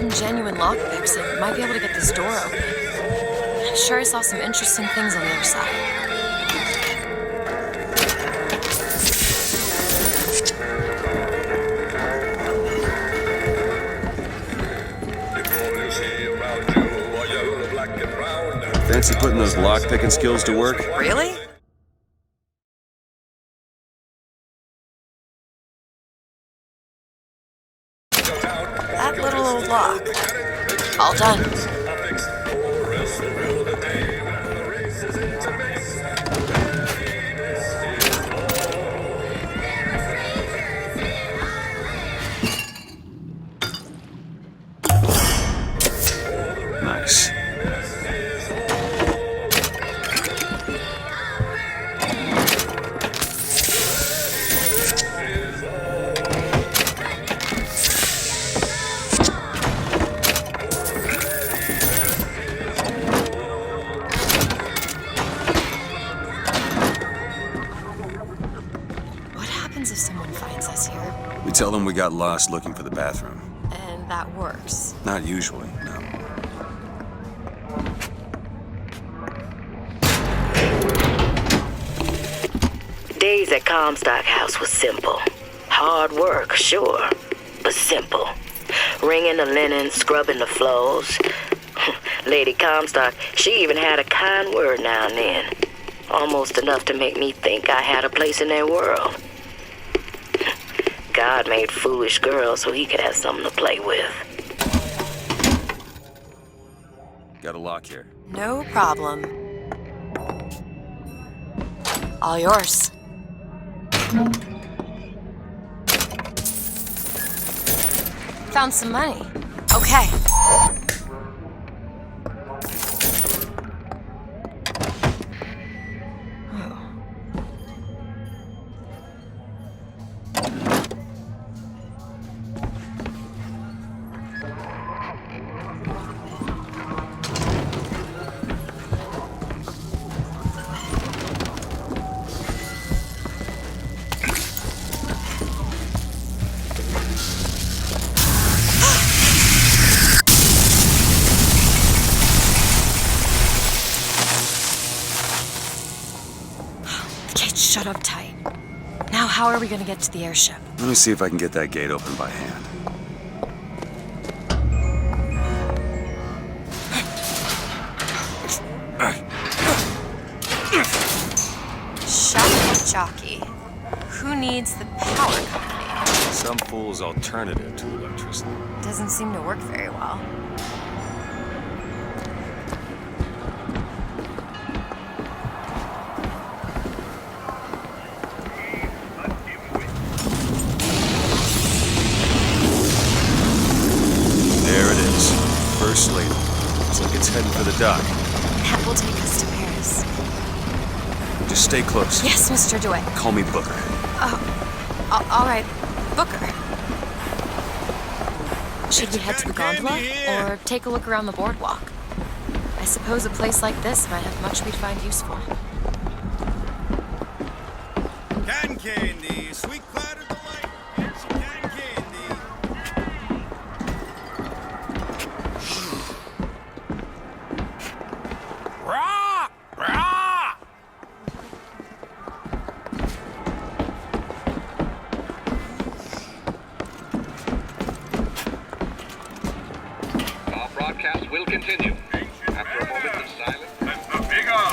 some genuine lockpicks, I might be able to get this door open. I'm sure I saw some interesting things on the other side. Fancy putting those lockpicking skills to work? Really? That little old lock. All done. Nice. What happens if someone finds us here? We tell them we got lost looking for the bathroom. And that works. Not usually, no. Days at Comstock House was simple. Hard work, sure, but simple. Wringing the linen, scrubbing the floors. Lady Comstock, she even had a kind word now and then. Almost enough to make me think I had a place in their world. God made foolish girls so he could have something to play with. Got a lock here. No problem. All yours. Found some money. Okay. Shut up tight. Now how are we gonna get to the airship? Let me see if I can get that gate open by hand. Shock jockey. Who needs the power company? Some fool's alternative to electricity. Doesn't seem to work very well. First lady. Looks like it's heading for the dock. That will take us to Paris. Just stay close. Yes, Mr. DeWitt. Call me Booker. All right. Booker. Should we head to the gondola or take a look around the boardwalk? I suppose a place like this might have much we'd find useful. Cotton candy, sweet cloud of delight. Here's some cotton candy. Rah! Rah! Our broadcast will continue. After a moment of silence. That's the big R.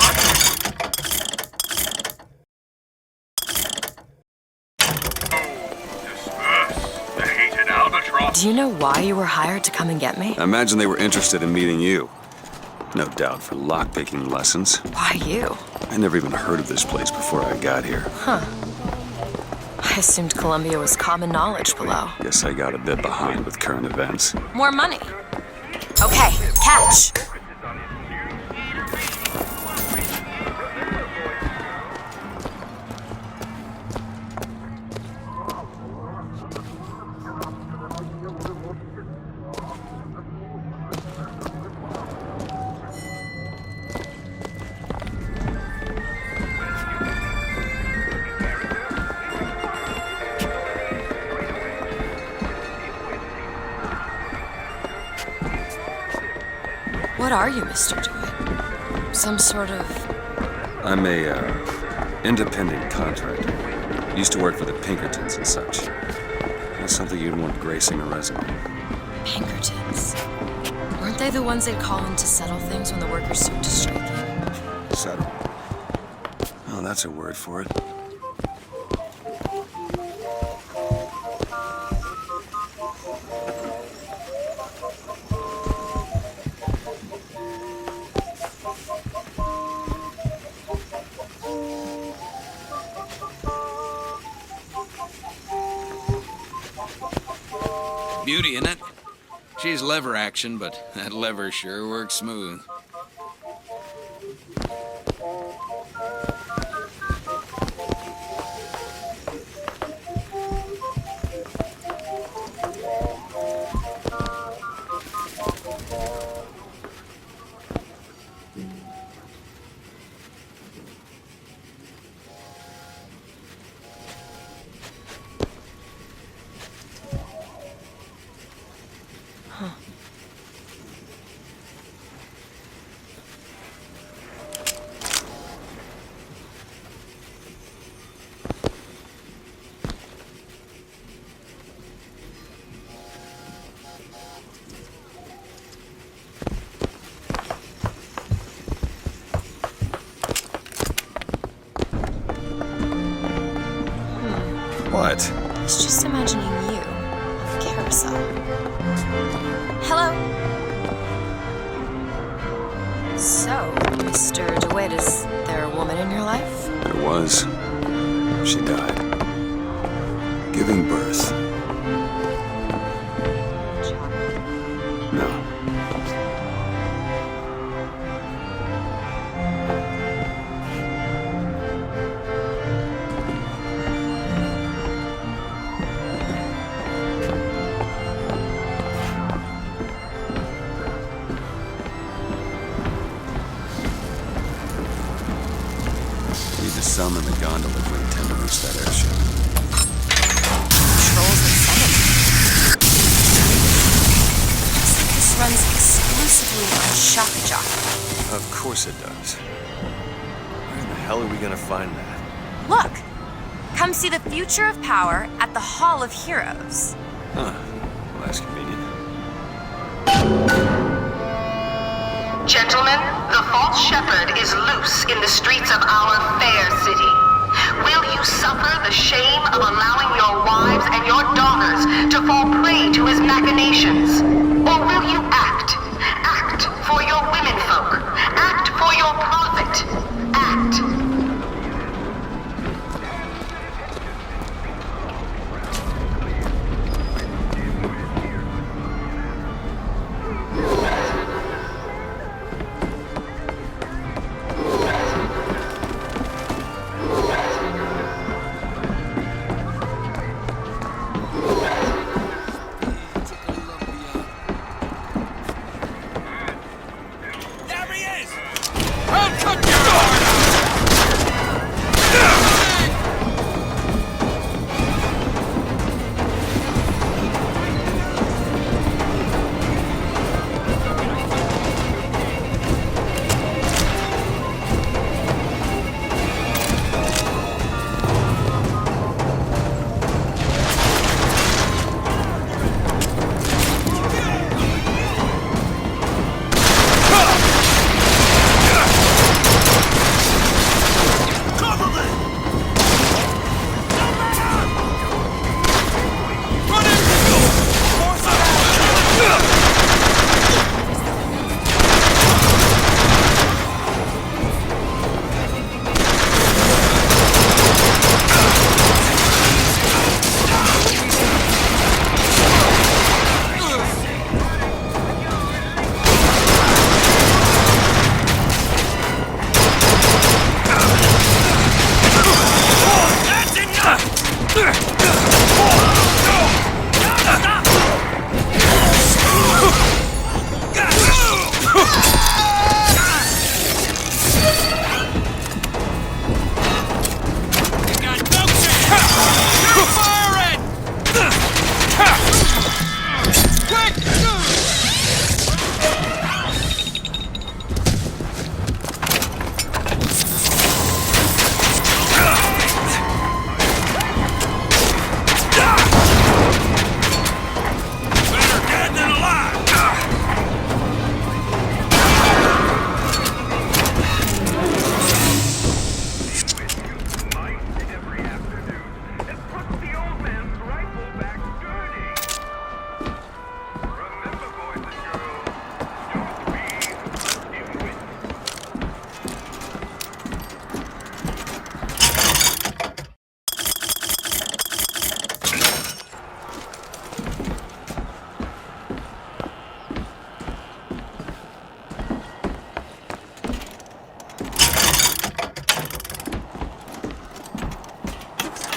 Do you know why you were hired to come and get me? I imagine they were interested in meeting you. No doubt for lockpicking lessons. Why you? I never even heard of this place before I got here. Huh. I assumed Columbia was common knowledge below. Guess I got a bit behind with current events. More money. Okay, catch. What are you, Mr. DeWitt? Some sort of... I'm a, independent contractor. Used to work for the Pinkertons and such. That's something you'd want gracing a resume. Pinkertons. Weren't they the ones they'd call in to settle things when the workers took to striking? Settle. Oh, that's a word for it. Beauty, innit? She's lever action, but that lever sure works smooth. What? I was just imagining you of Carousel. Hello? So, Mr. DeWitt, is there a woman in your life? There was. She died. Giving birth. No. Some in the gondola to intend to reach that airship. Trolls and summon. Looks like this runs exclusively on Shock Jock. Of course it does. Where in the hell are we gonna find that? Look! Come see the future of power at the Hall of Heroes. Huh. Well, that's convenient. Gentlemen, the false shepherd is loose in the streets of our fair city. Will you suffer the shame of allowing your wives and your daughters to fall prey to his machinations? Or will you act? Act for your womenfolk. Act for your profit. Act.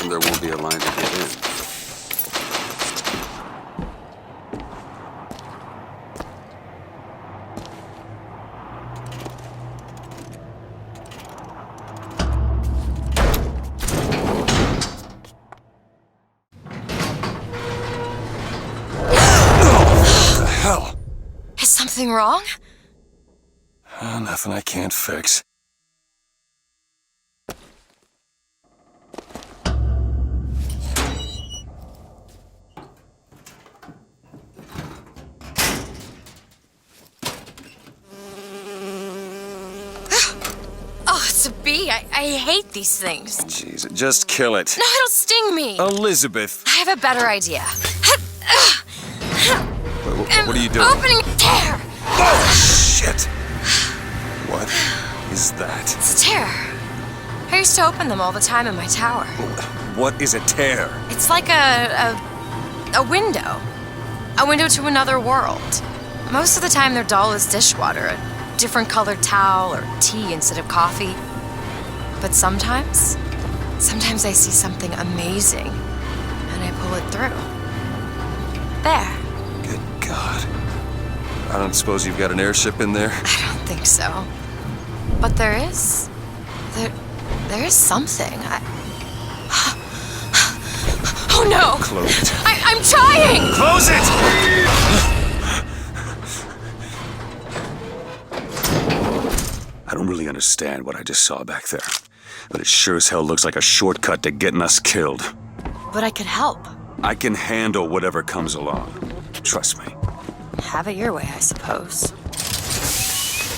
and there won't be a line to get in. What the hell? Is something wrong? Nothing I can't fix. Oh, it's a bee. I hate these things. Jeez, just kill it. No, it'll sting me. Elizabeth! I have a better idea. What are you doing? Opening a tear. Oh, shit! What is that? It's a tear. I used to open them all the time in my tower. What is a tear? It's like a window. A window to another world. Most of the time they're dull as dishwater, a different colored towel or tea instead of coffee. But sometimes I see something amazing and I pull it through. There. Good God. I don't suppose you've got an airship in there? I don't think so. But there is. There is something. Oh no! Close it. I'm trying! Close it! I don't really understand what I just saw back there, but it sure as hell looks like a shortcut to getting us killed. But I could help. I can handle whatever comes along. Trust me. Have it your way, I suppose.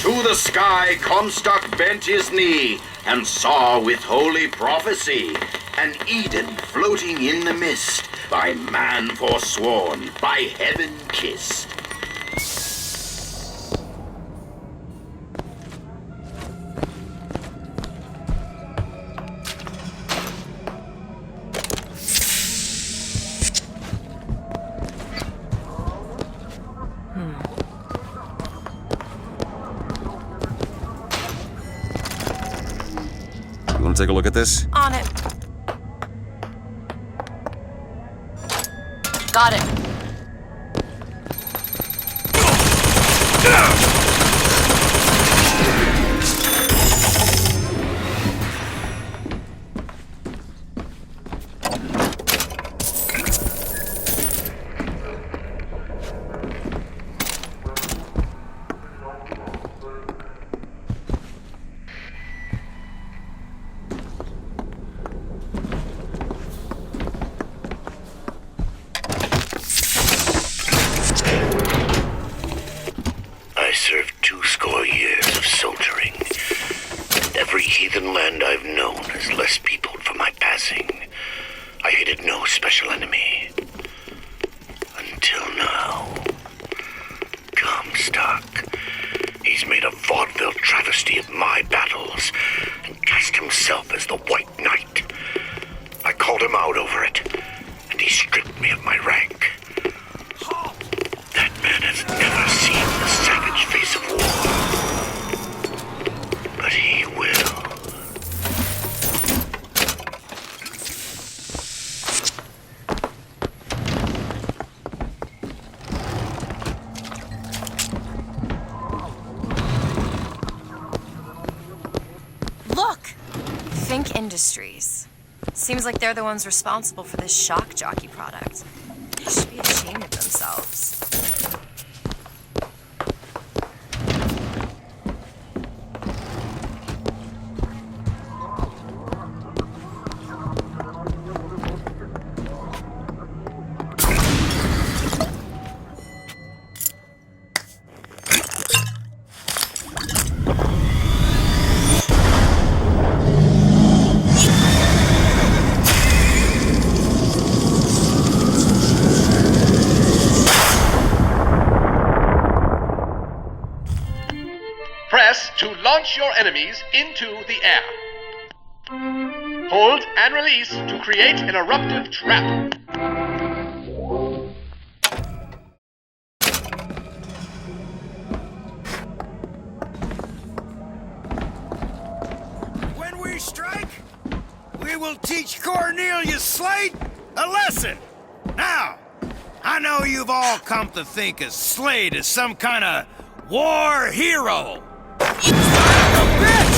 To the sky Comstock bent his knee and saw with holy prophecy an Eden floating in the mist, by man forsworn, by heaven kissed. You want to take a look at this? On it. Got it. I served 20 years of soldiering, and every heathen land I've known is less peopled for my passing. I hated no special enemy. Until now. Comstock. He's made a vaudeville travesty of my battles, and cast himself as the White Knight. I called him out over it, and he stripped me of my rank. That man has never seen the savage face of war. But he will. Look! Think Industries. Seems like they're the ones responsible for this shock jockey product. They should be ashamed of themselves. Press to launch your enemies into the air. Hold and release to create an eruptive trap. When we strike, we will teach Cornelius Slate a lesson. Now, I know you've all come to think of Slate as some kind of war hero. Son of a bitch!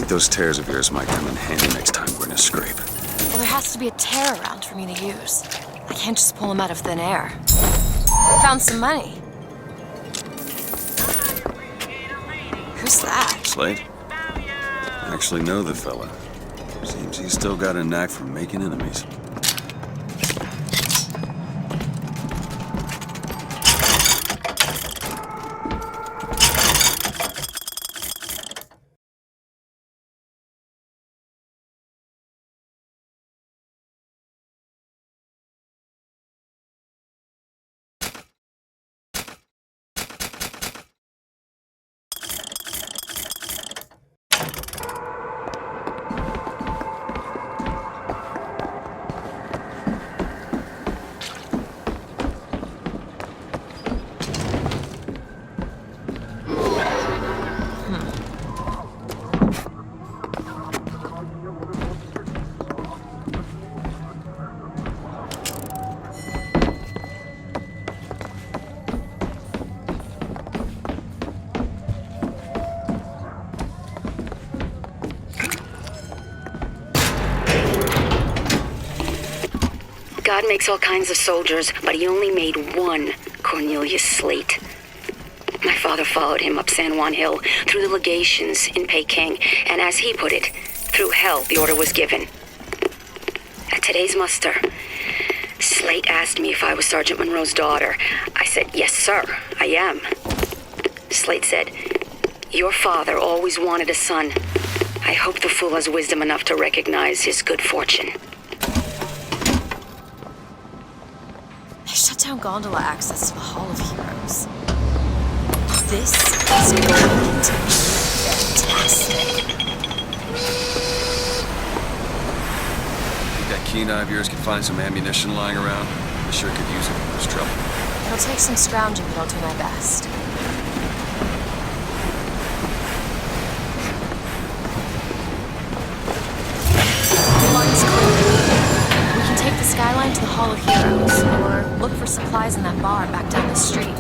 Those tears of yours might come in handy next time we're in a scrape. Well, there has to be a tear around for me to use. I can't just pull them out of thin air. I found some money. Who's that? Slade? I actually know the fella. Seems he's still got a knack for making enemies. God makes all kinds of soldiers, but he only made one Cornelius Slate. My father followed him up San Juan Hill, through the legations in Peking, and as he put it, through hell the order was given. At today's muster, Slate asked me if I was Sergeant Monroe's daughter. I said, yes, sir, I am. Slate said, your father always wanted a son. I hope the fool has wisdom enough to recognize his good fortune. They shut down gondola access to the Hall of Heroes. This is going to be fantastic. Think that keen eye of yours could find some ammunition lying around? I sure could use it if there's trouble. It'll take some scrounging, but I'll do my best. The line's clear. We can take the skyline to the Hall of Heroes, or look for supplies in that bar back down the street.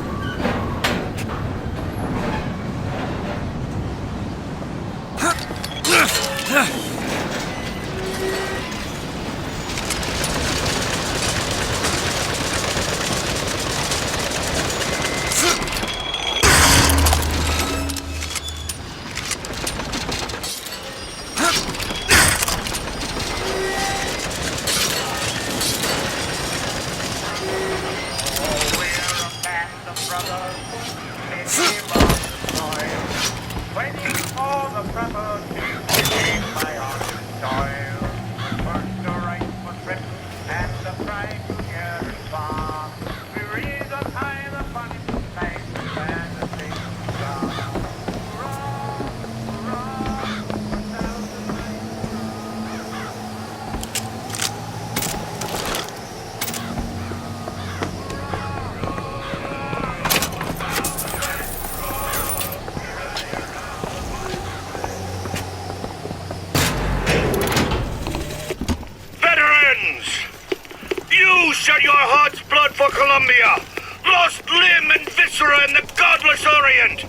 Shed your heart's blood for Columbia, lost limb and viscera in the godless Orient.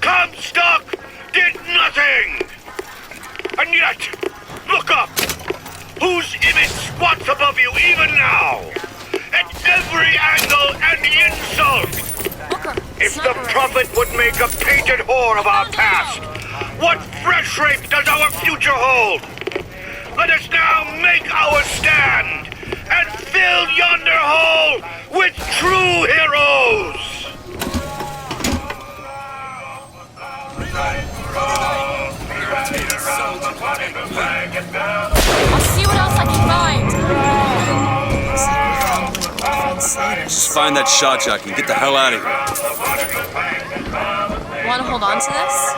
Comstock did nothing. And yet, look up. Whose image squats above you even now? At every angle and insult. If the prophet would make a painted whore of our past, what fresh rape does our future hold? Let us now make our stand and fill yonder hole with true heroes! I'll see what else I can find. Just find that shot jockey and get the hell out of here. Want to hold on to this?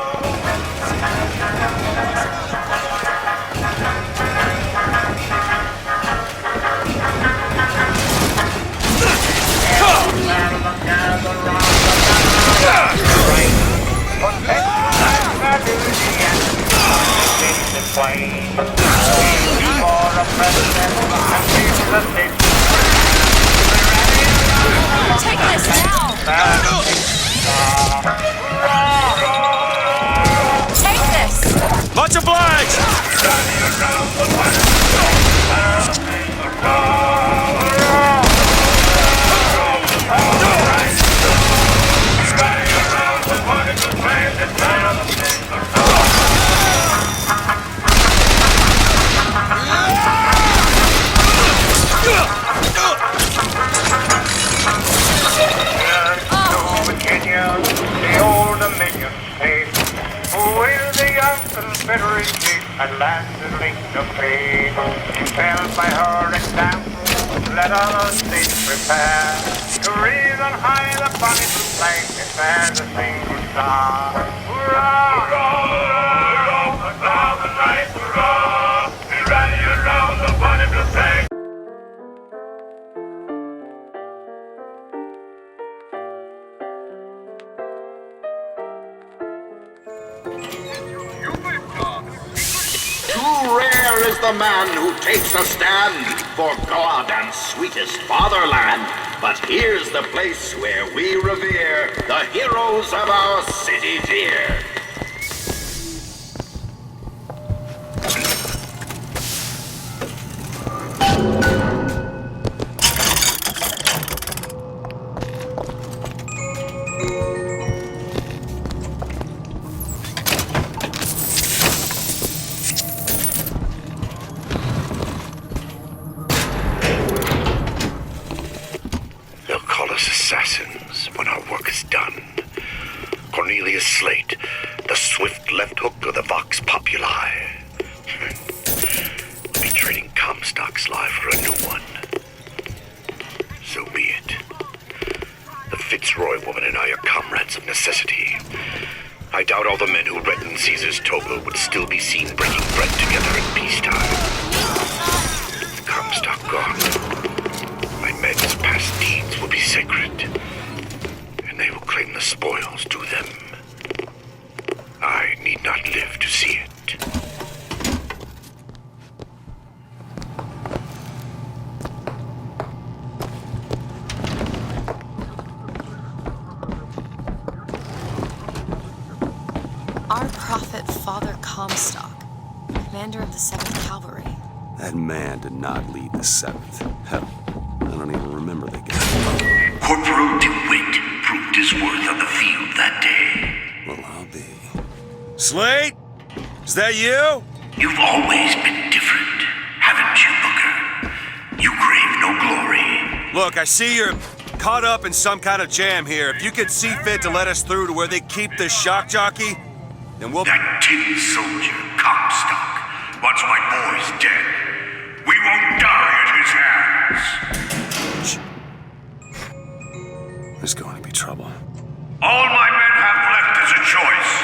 Take this now! Take this! Much obliged! Confederacy at last is linked of fate. Impelled by her example, let other states prepare to raise on high the bonny blue flag and fan the single star. Hurrah! Hurrah! Hurrah! Loud and right, hurrah! We rally around the bonny blue flag. Too rare is the man who takes a stand for God and sweetest fatherland. But here's the place where we revere the heroes of our city dear. Assassins when our work is done. Cornelius Slate, all the men who read in Caesar's toga would still be seen breaking bread together in peacetime. Comstock gone. My men's past deeds will be sacred, and they will claim the spoils to them. I need not live to see it. Our prophet, Father Comstock, commander of the 7th Cavalry. That man did not lead the 7th. Hell, I don't even remember the guy. Corporal DeWitt proved his worth on the field that day. Well, I'll be. Slate? Is that you? You've always been different, haven't you, Booker? You crave no glory. Look, I see you're caught up in some kind of jam here. If you could see fit to let us through to where they keep this shock jockey, then we'll... That tin soldier, Comstock, wants my boys dead. We won't die at his hands. There's going to be trouble. All my men have left is a choice.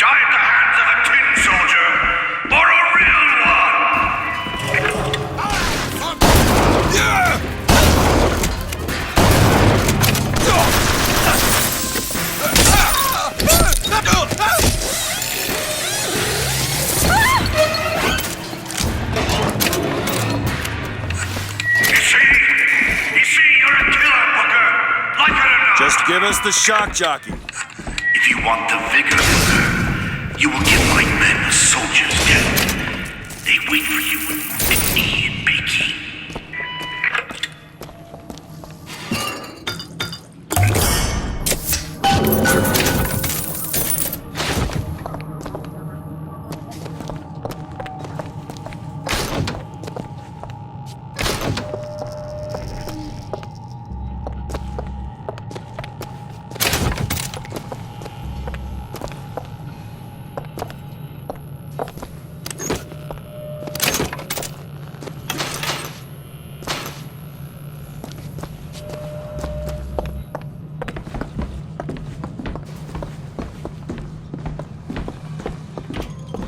Die at the hands of a tin soldier, or a real You see, you're a killer, Booker. Like it or not. Just give us the shock jockey. If you want the vigor, Booker, you will give my men a soldier's death. They wait for you with wounded knee in Peking.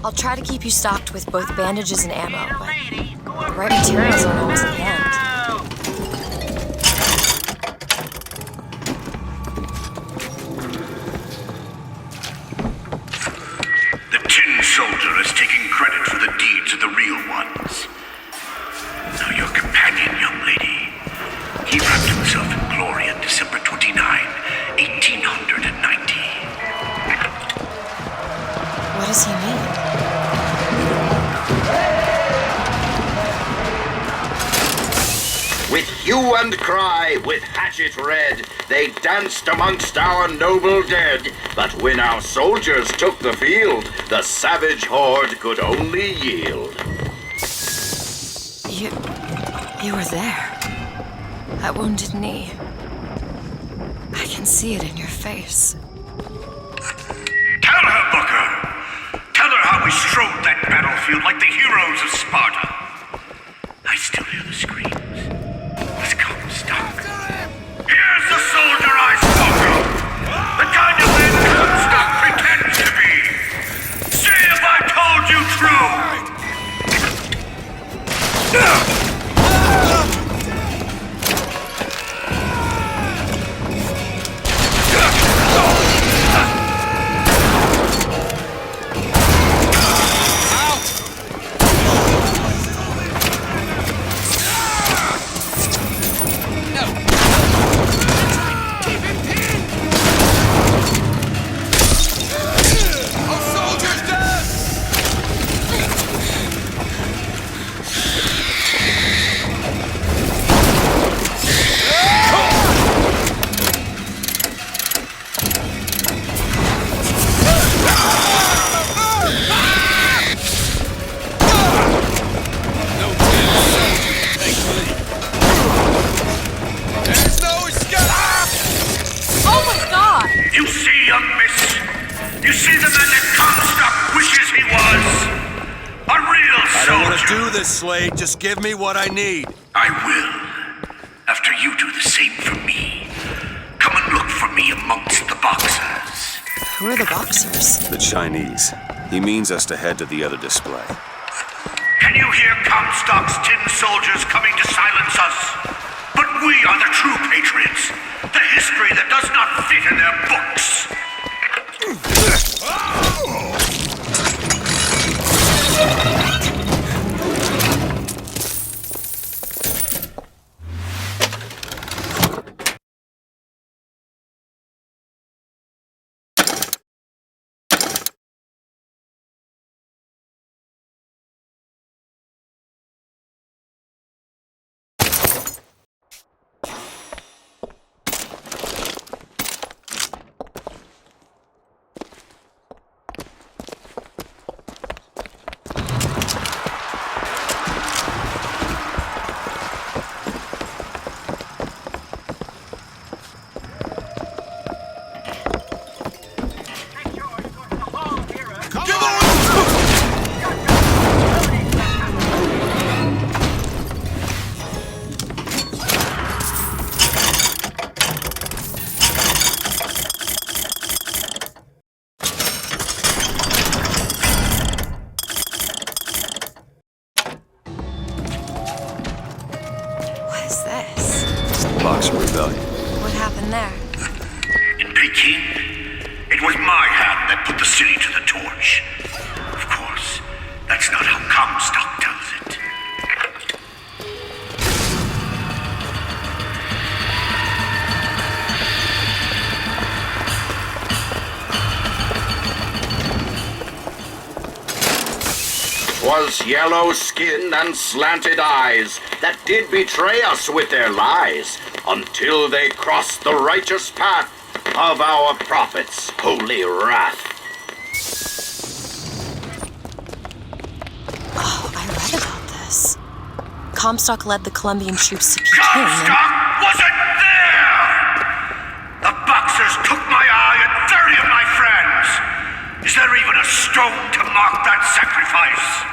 I'll try to keep you stocked with both bandages and ammo, but the right materials aren't always at hand. The tin soldier is taking credit for the deeds of the real ones. Now your companion, young lady, he wrapped himself in glory on December 29, 1890. What does he mean? With hue and cry, with hatchet red, they danced amongst our noble dead. But when our soldiers took the field, the savage horde could only yield. You were there. That wounded knee. I can see it in your face. Tell her, Booker! Tell her how we strode that battlefield like the heroes of Sparta. I still hear the screams. It's Comstock. Here's the soldier I spoke of! The kind of man Comstock pretends to be! See if I told you true! You see the man that Comstock wishes he was? A real soldier. I don't want to do this, Slade. Just give me what I need. I will. After you do the same for me. Come and look for me amongst the boxers. Who are the boxers? The Chinese. He means us to head to the other display. Can you hear Comstock's tin soldiers coming to silence us? But we are the true patriots. The history that does not fit in their books. What is this? Boxer Rebellion. What happened there? In Peking, it was my hand that put the city to the torch. Of course, that's not how Comstock tells it. Was yellow skin and slanted eyes that did betray us with their lies, until they crossed the righteous path of our prophet's holy wrath. Oh, I read about this. Comstock led the Colombian troops to Peking and... Comstock wasn't there! The Boxers took my eye and 30 of my friends! Is there even a stone to mark that sacrifice?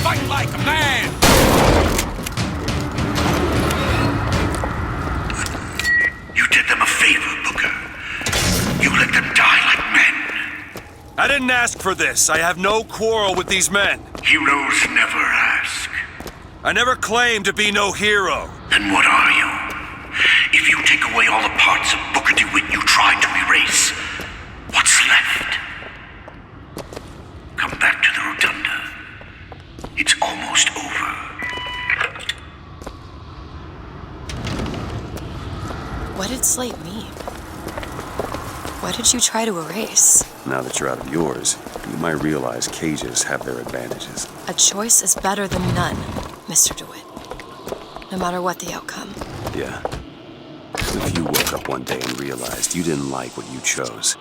Fight like a man! You did them a favor, Booker. You let them die like men. I didn't ask for this. I have no quarrel with these men. Heroes never ask. I never claimed to be no hero. Then what are you? If you take away all the parts of Booker DeWitt you tried to erase, what's left? Come back to the Rotunda. It's almost over. What did Slate mean? What did you try to erase? Now that you're out of yours, you might realize cages have their advantages. A choice is better than none, Mr. DeWitt. No matter what the outcome. Yeah. If you woke up one day and realized you didn't like what you chose,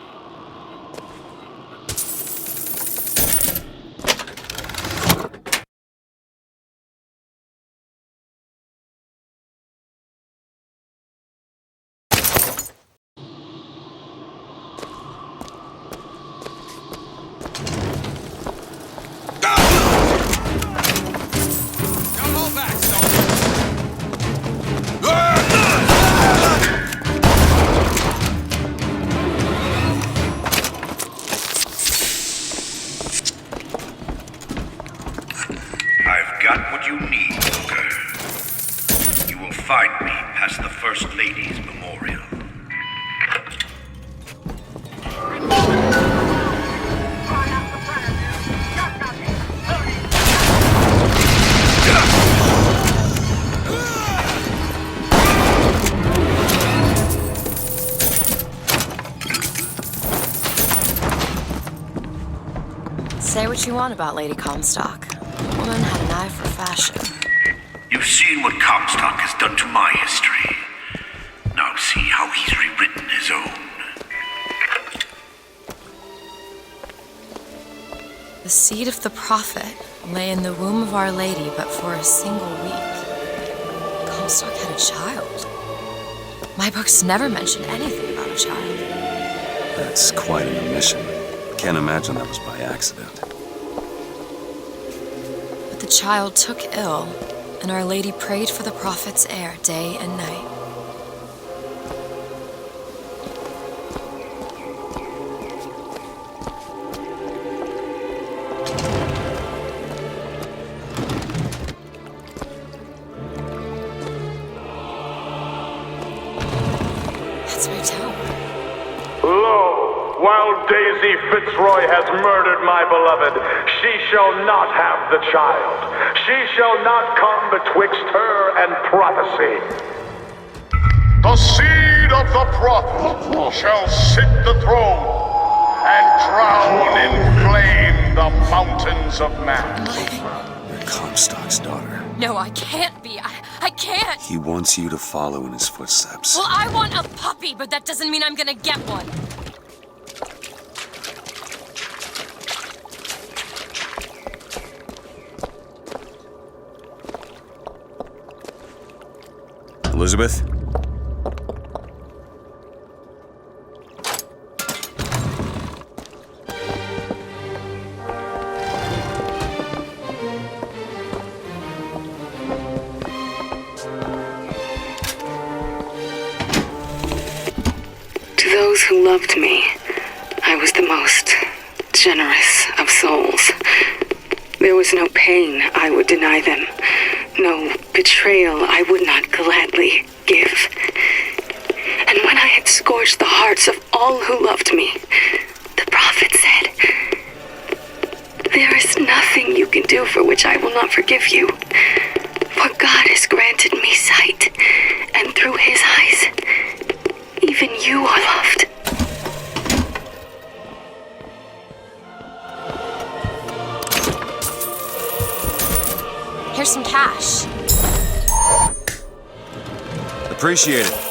Don't hold back, I've got what you need, Booker. You will find me past the First Lady's memorial. Say what you want about Lady Comstock. The woman had an eye for fashion. You've seen what Comstock has done to my history. Now see how he's rewritten his own. The seed of the prophet lay in the womb of Our Lady, but for a single week. Comstock had a child. My books never mention anything about a child. That's quite an omission. Can't imagine that was by accident. But the child took ill, and Our Lady prayed for the prophet's heir day and night. That's my tower. Lo, while Daisy Fitzroy has murdered my beloved, she shall not have the child. She shall not come betwixt her and prophecy. The seed of the prophet shall sit the throne and drown in flame the mountains of man. You're Comstock's daughter. No, I can't be. I can't. He wants you to follow in his footsteps. Well, I want a puppy, but that doesn't mean I'm gonna get one. Elizabeth? To those who loved me, I was the most generous of souls. There was no pain I would deny them, no betrayal I would not gladly give. And when I had scorched the hearts of all who loved me, the prophet said, "There is nothing you can do for which I will not forgive you. For God has granted me sight, and through his eyes, even you are loved." Here's some cash. Appreciate it.